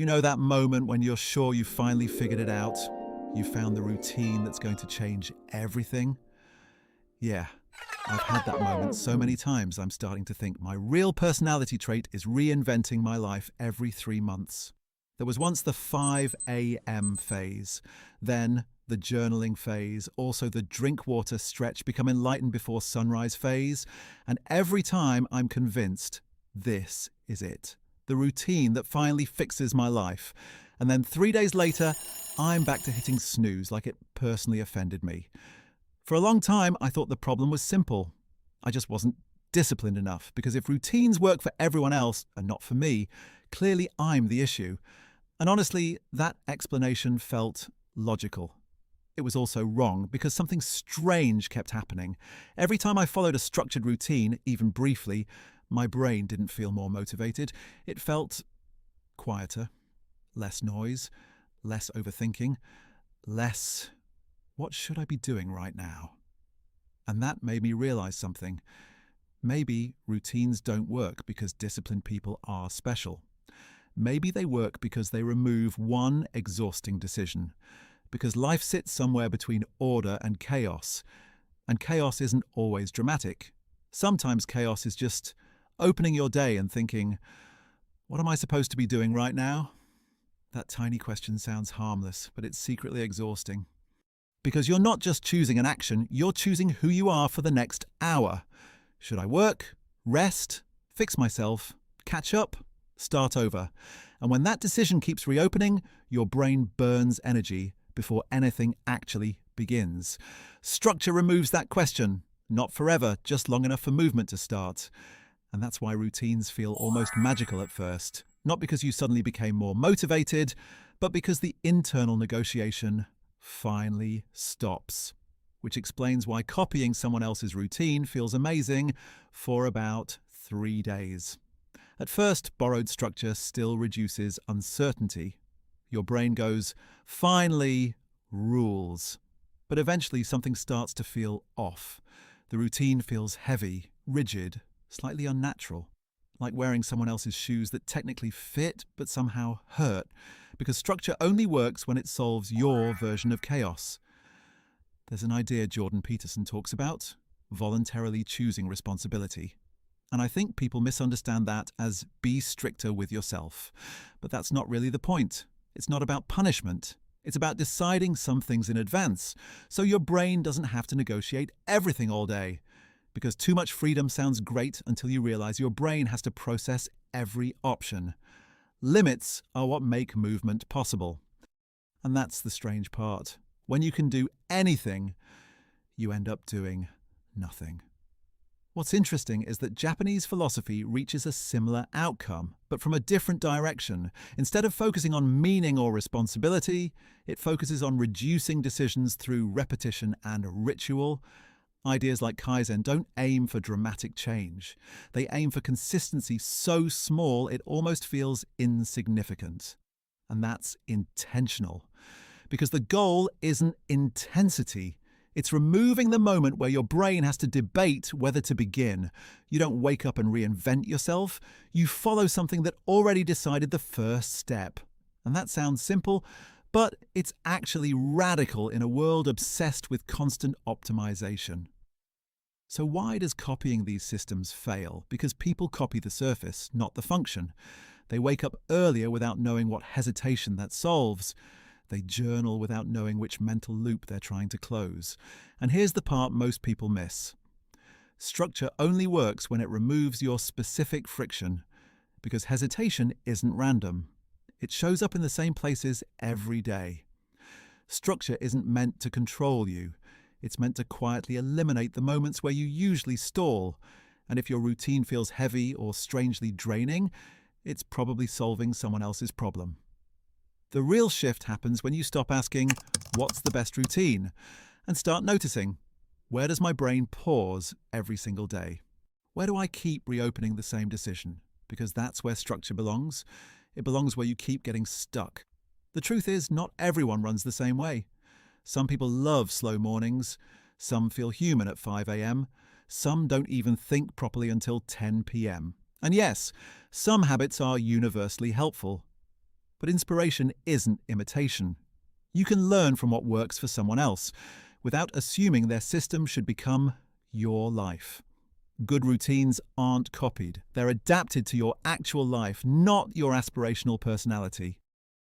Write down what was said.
You know that moment when you're sure you finally figured it out? You found the routine that's going to change everything? Yeah, I've had that moment so many times I'm starting to think my real personality trait is reinventing my life every 3 months. There was once the 5 a.m. phase, then the journaling phase, also the drink water stretch become enlightened before sunrise phase, and every time I'm convinced this is it. The routine that finally fixes my life. And then 3 days later, I'm back to hitting snooze like it personally offended me. For a long time, I thought the problem was simple. I just wasn't disciplined enough, because if routines work for everyone else and not for me, clearly I'm the issue. And honestly, that explanation felt logical. It was also wrong, because something strange kept happening. Every time I followed a structured routine, even briefly, my brain didn't feel more motivated. It felt quieter, less noise, less overthinking, less, what should I be doing right now? And that made me realize something. Maybe routines don't work because disciplined people are special. Maybe they work because they remove one exhausting decision. Because life sits somewhere between order and chaos. And chaos isn't always dramatic. Sometimes chaos is just opening your day and thinking, what am I supposed to be doing right now? That tiny question sounds harmless, but it's secretly exhausting. Because you're not just choosing an action, you're choosing who you are for the next hour. Should I work, rest, fix myself, catch up, start over? And when that decision keeps reopening, your brain burns energy before anything actually begins. Structure removes that question. Not forever, just long enough for movement to start. And that's why routines feel almost magical at first. Not because you suddenly became more motivated, but because the internal negotiation finally stops. Which explains why copying someone else's routine feels amazing for about 3 days. At first, borrowed structure still reduces uncertainty. Your brain goes, finally, rules. But eventually something starts to feel off. The routine feels heavy, rigid, slightly unnatural, like wearing someone else's shoes that technically fit but somehow hurt, because structure only works when it solves your version of chaos. There's an idea Jordan Peterson talks about, voluntarily choosing responsibility. And I think people misunderstand that as be stricter with yourself. But that's not really the point. It's not about punishment. It's about deciding some things in advance, so your brain doesn't have to negotiate everything all day. Because too much freedom sounds great until you realize your brain has to process every option. Limits are what make movement possible. And that's the strange part. When you can do anything, you end up doing nothing. What's interesting is that Japanese philosophy reaches a similar outcome, but from a different direction. Instead of focusing on meaning or responsibility, it focuses on reducing decisions through repetition and ritual. Ideas like Kaizen don't aim for dramatic change. They aim for consistency so small it almost feels insignificant. And that's intentional. Because the goal isn't intensity. It's removing the moment where your brain has to debate whether to begin. You don't wake up and reinvent yourself. You follow something that already decided the first step. And that sounds simple, but it's actually radical in a world obsessed with constant optimization. So why does copying these systems fail? Because people copy the surface, not the function. They wake up earlier without knowing what hesitation that solves. They journal without knowing which mental loop they're trying to close. And here's the part most people miss. Structure only works when it removes your specific friction, because hesitation isn't random. It shows up in the same places every day. Structure isn't meant to control you. It's meant to quietly eliminate the moments where you usually stall. And if your routine feels heavy or strangely draining, it's probably solving someone else's problem. The real shift happens when you stop asking, what's the best routine? And start noticing, where does my brain pause every single day? Where do I keep reopening the same decision? Because that's where structure belongs. It belongs where you keep getting stuck. The truth is, not everyone runs the same way. Some people love slow mornings. Some feel human at 5 a.m. Some don't even think properly until 10 p.m. And yes, some habits are universally helpful. But inspiration isn't imitation. You can learn from what works for someone else without assuming their system should become your life. Good routines aren't copied. They're adapted to your actual life, not your aspirational personality.